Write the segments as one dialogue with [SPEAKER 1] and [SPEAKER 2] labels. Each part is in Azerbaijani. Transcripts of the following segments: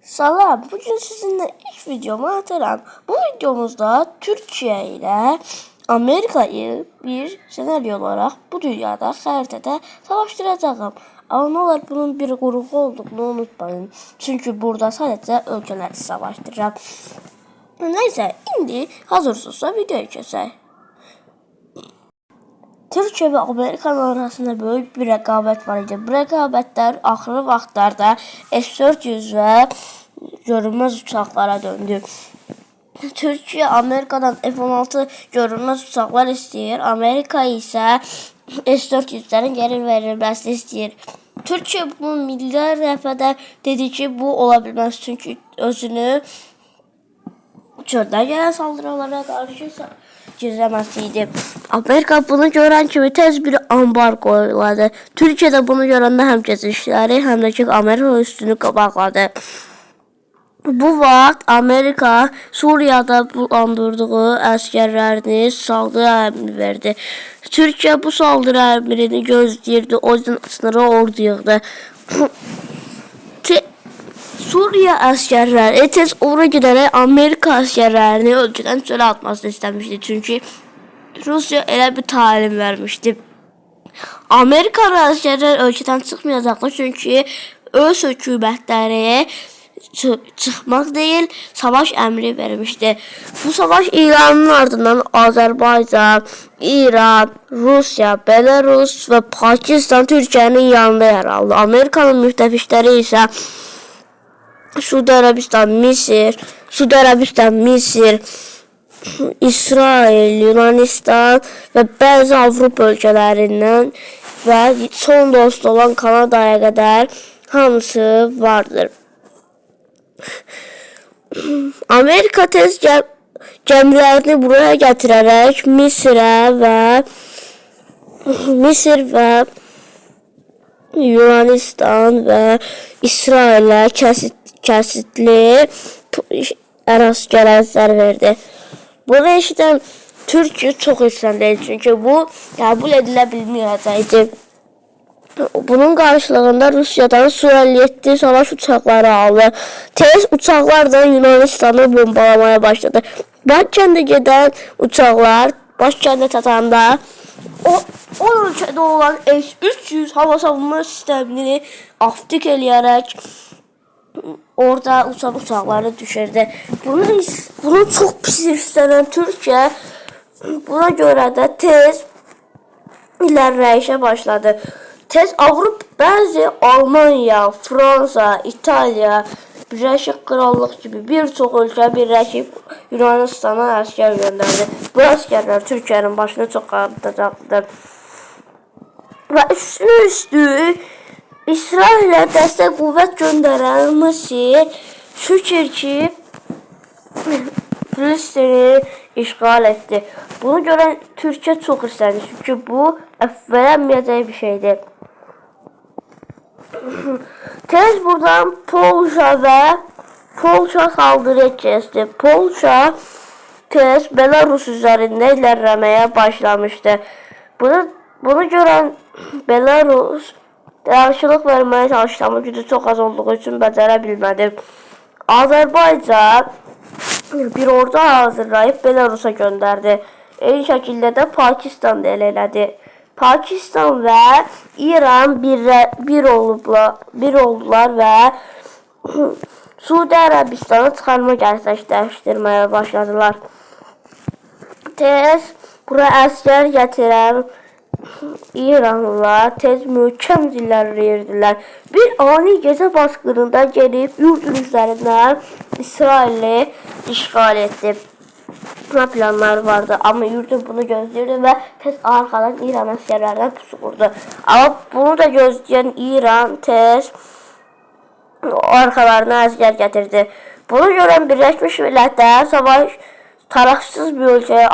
[SPEAKER 1] Salam, bugün sizinle ilk videomu atarım. Bu videomuzda Türkiye ile Amerika'yı bir senaryo olarak bu dünyada xəritədə savaştıracağım. Ama ne olur bunun bir grubu olduğunu unutmayın. Çünkü burada sadece ölkələri savaştıracağım. Neyse, indi hazırsınızsa videoya keçək. Türkiye ve Amerika'nın arasında büyük bir rekabet var idi. Bu rekabetler axırı vaxtlarda S-400 ve görünmez uçaklara döndü. Türkiye Amerika'dan F-16 görünmez uçaklar istəyir. Amerika ise S-400'lerin geri verilmesini istəyir. Türkiye bunu milyar dəfədə dedi ki, bu olabilmez çünkü özünü çöldən gələn saldırılara qarşı gizləməsiydi. Amerika bunu görən kimi tez bir ambargo uyguladı. Türkiye de bunu görəndə həm keçişləri, həm də ki Amerika üstünü qabaqladı. Bu vaxt Amerika Suriyada bulandırdığı əsgərlərini saldırı əmri verdi. Türkiye bu saldırı əmrini gözləyirdi. O yüzden sınırı ordu yığdı. Suriye əsgərləri tez ora gedərək Amerika əsgərlərini ölkədən çölə atmasını istəmişdi. Çünki Rusya elə bir talim vermişti. Amerikalı əsgərlər ölkədən çıxmayacaqlar çünki öz hökumətləri çıxmaq deyil, savaş əmri vermişdi. Bu savaş İranın ardından Azərbaycan, İran, Rusya, Belarus və Pakistan Türkiyənin yanında yer aldı. Amerikanın müttəfiqləri isə Suudi Arabistan, Misir, İsrail, Yunanistan ve bazı Avrupa ülkelerinden ve son dost olan Kanada'ya kadar hamısı vardır. Amerika tez gəmilərini buraya gətirərək Misir ve Yunanistan ve İsrail'e kesitli ərazilər verdi. Bunu eşidən Türkiye çok hissəndəydi çünkü bu kabul edilə bilməyəcəkdi. Bunun karşılığında Rusya'dan Su-57 savaş uçakları aldı. Tez uçaklar da Yunanistan'ı bombalamaya başladı. Başkəndə gedən uçaklar başkəndə çatanda o ölkədə olan S-300 hava savunma sistemini aktif eləyərək orada uçakları düşürdü. Bunu çok pis istenen Türkiye buna göre de tez ilerleyişe başladı. Tez Avrupa bazı Almanya, Fransa, İtalya, Birleşik Krallık gibi birçok ülke birleşip Yunanistan'a asker gönderdi. Bu askerler Türkiye'nin başını çok ağrıtacaktır. Ve üstü İsrail'e destek kuvvet gönderen Mısır şükür ki Filistin'i işgal etti. Bunu gören Türkiye çok isterdi çünkü bu affedilmeyecek bir şeydi. Tez buradan Polşa saldırı kesti. Polşa tez Belarus üzerinde ilerlemeye başlamıştı. Bunu gören Belarus karşılık vermeye çalıştı ama gücü çok az olduğu için becerebilmedi. Azerbaycan bir ordu hazırlayıp Belarus'a gönderdi. Eyni şekilde de Pakistan da ele elədi. Pakistan ve İran bir oldular ve Suudi Arabistan'a çıxarma gerçekleştirmeye başladılar. Tez buraya asker getiren İranlılar tez möhkəm zillərirdilər. Bir ani gece baskınında gelip yurdun üzerinden İsrail'i işgal etti. Buna planlar vardı ama yurdun bunu gözləyirdi ve tez arkadan İran askerlerden pusu kurdu. Ama bunu da gözleyen İran tez arkalarına asker getirdi. Bunu gören Birleşmiş Milletler tarafsız bir ülkeye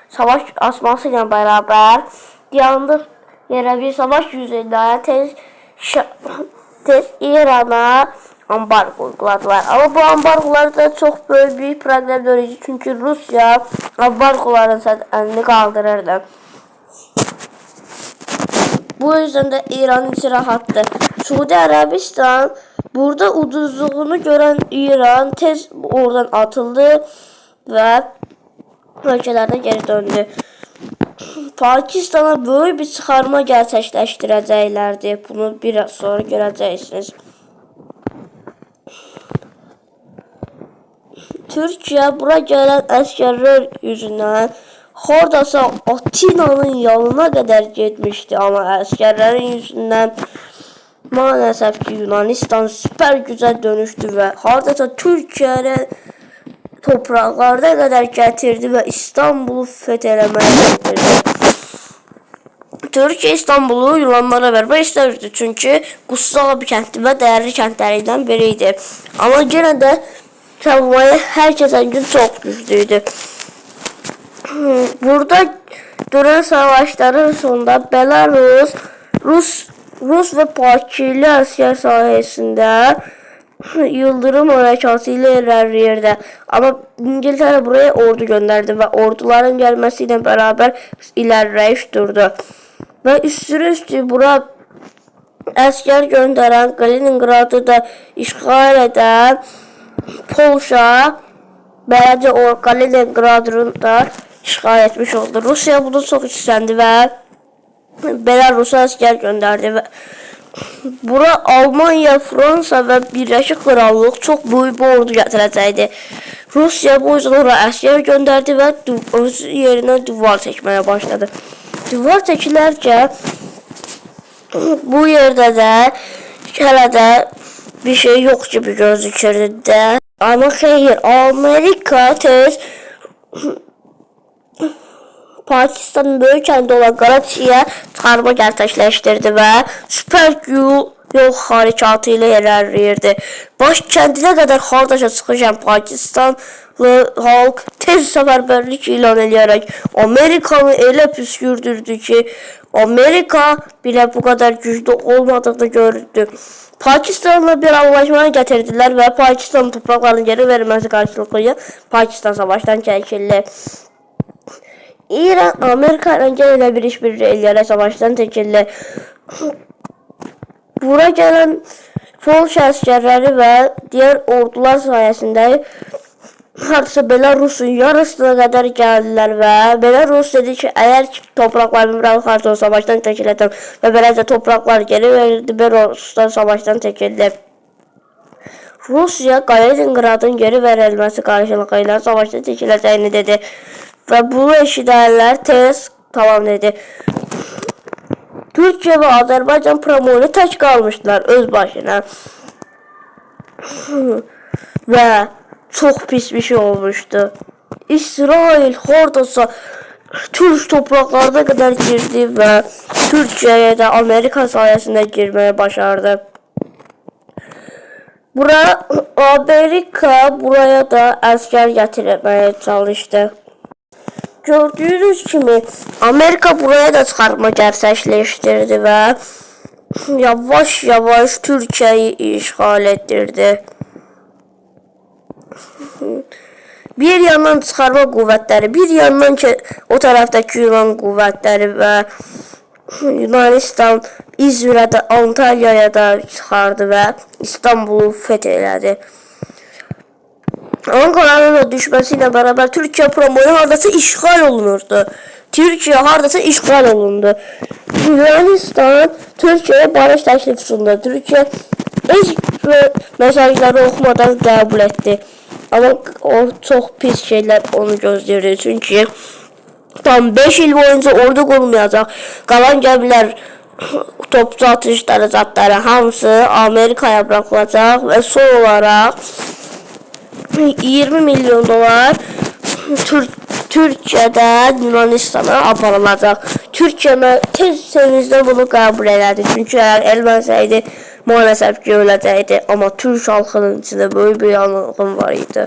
[SPEAKER 1] savaş açmasıyla beraber yanında yere bir savaş yüzünden tez İran'a ambargo uyguladılar. Ama bu ambargolar da çok böyle bir problem dönücü çünkü Rusya ambargoların elini kaldırırdı. Bu yüzden de İran içi rahattı. Suudi Arabistan bu Burada uduzluğunu gören İran tez oradan atıldı ve ölkələrine geri döndü. Pakistana böyük bir çıxarma gerçəkləşdirəcəklərdi. Bunu biraz sonra görəcəksiniz. Türkiyə bura gələn əskərlər yüzündən hardasa Atinanın yanına qədər getmişdi. Amma əskərlərin yüzündən maalesef ki Yunanistan süper gücə dönüşdü və hardasa Türkiyənin topraklarda qədər gətirdi və İstanbulu fethələməyə getirdi. Türkiyə İstanbulu Yunanlara vermək istəmirdi, çünki Qustav kəndi və dəyərli kəndlərindən biri idi. Amma yenə də savunmaya hər keçən gün çox güclüydü. Burada duran savaşların sonunda Belarus, Rus və Pakili əskər sayəsində Yıldırım hərəkatı ilə irəliləyirdi. Amma İngiltərə buraya ordu göndərdi və orduların gəlməsi ilə bərabər ilərləyiş durdu. Və üstü bura əskər göndərən, Kaliningradı da işğal edən Polşa beləcə o Kaliningradını da işğal etmiş oldu. Rusiya bunu çox istəndi və Belarusa əskər göndərdi və bura Almanya, Fransa və Birləşik Krallıq çox böyük bir ordu gətirəcəkdi. Rusiya bu yüzden oraya əskər göndərdi və öz yerinə divar çəkməyə başladı. Divar çəkilərkən bu yerdə də hələ də bir şey yox kimi gözükürdü də. Amma xeyr, Amerika tez Pakistanın böyük kəndi olan Qaraçiyə çıxarma gerçəkləşdirdi və süper yol harekatı ilə irəliləyirdi. Baş kəndinə qədər hardasa çıxışan Pakistanlı halk tez səfərbərlik ilan edərək Amerikanı elə püskürdürdü ki, Amerika bile bu kadar güçlü olmadığını gördü. Pakistanla bir anlaşmaya getirdilər və Pakistan topraklarının geri verilməsi qarşılıqlı Pakistan savaşdan çəkildi. İran Amerika ilə yenə bir işbirliği eləyərək savaşdan çəkildi. Bura gələn Polşa əskərləri və diğer ordular sayəsində hardasa Belarus'un yarısına qədər gəldilər və Belarus dedi ki, əgər topraklarımı bırakırsa savaşdan çəkiləcəm və beləcə topraklar geri verildi, Belarus'dan savaşdan çəkildi. Rusiya Kaliningradın geri verilməsi qarşılığı ilə savaşdan çəkiləcəyini dedi və bunu eşidənlər tez tamam dedi. Türkiye ve Azerbaycan promonu tək qalmışdılar öz başına. Və çox pis bir şey olmuşdu. İsrail hardasa Türk topraklarına kadar girdi və Türkiye'ye de Amerika sayesinde girmeye başardı. Amerika buraya da əskər gətirməyə çalışdı. Gördüğünüz kimi Amerika buraya da çıxarma gerçəkləşdirdi və yavaş yavaş Türkiye'yi işğal etdirdi. Bir yandan çıxarma qüvvətləri, bir yandan ki o tərəfdəki Yunan qüvvətləri və Yunanistan İzmir'də, Antalya'ya da çıxardı və İstanbul'u feth elədi. Ankara'nın da düşmesiyle beraber Türkiye promonu hardasa işgal olunurdu. Türkiye hardasa işgal olundu. Yunanistan Türkiye'ye barış təklif sundu. Türkiye hiç mesajları okumadan kabul etti. Ama o çok pis şeyler onu gözləyirdi. Çünkü tam 5 yıl boyunca ordu qurulmayacaq. Qalan gəmilər, topçu atışları, zatları hamısı Amerika'ya bırakılacaq ve son olarak 20 milyon dolar Türkiye'den Yunanistan'a aparılacaq. Türkiye tez sevinçlə bunu qəbul elədi. Çünki eğer elməsəydi maalesef ki öləcəkdi. Ama Türk halkının içinde böyle bir yanılgım var idi.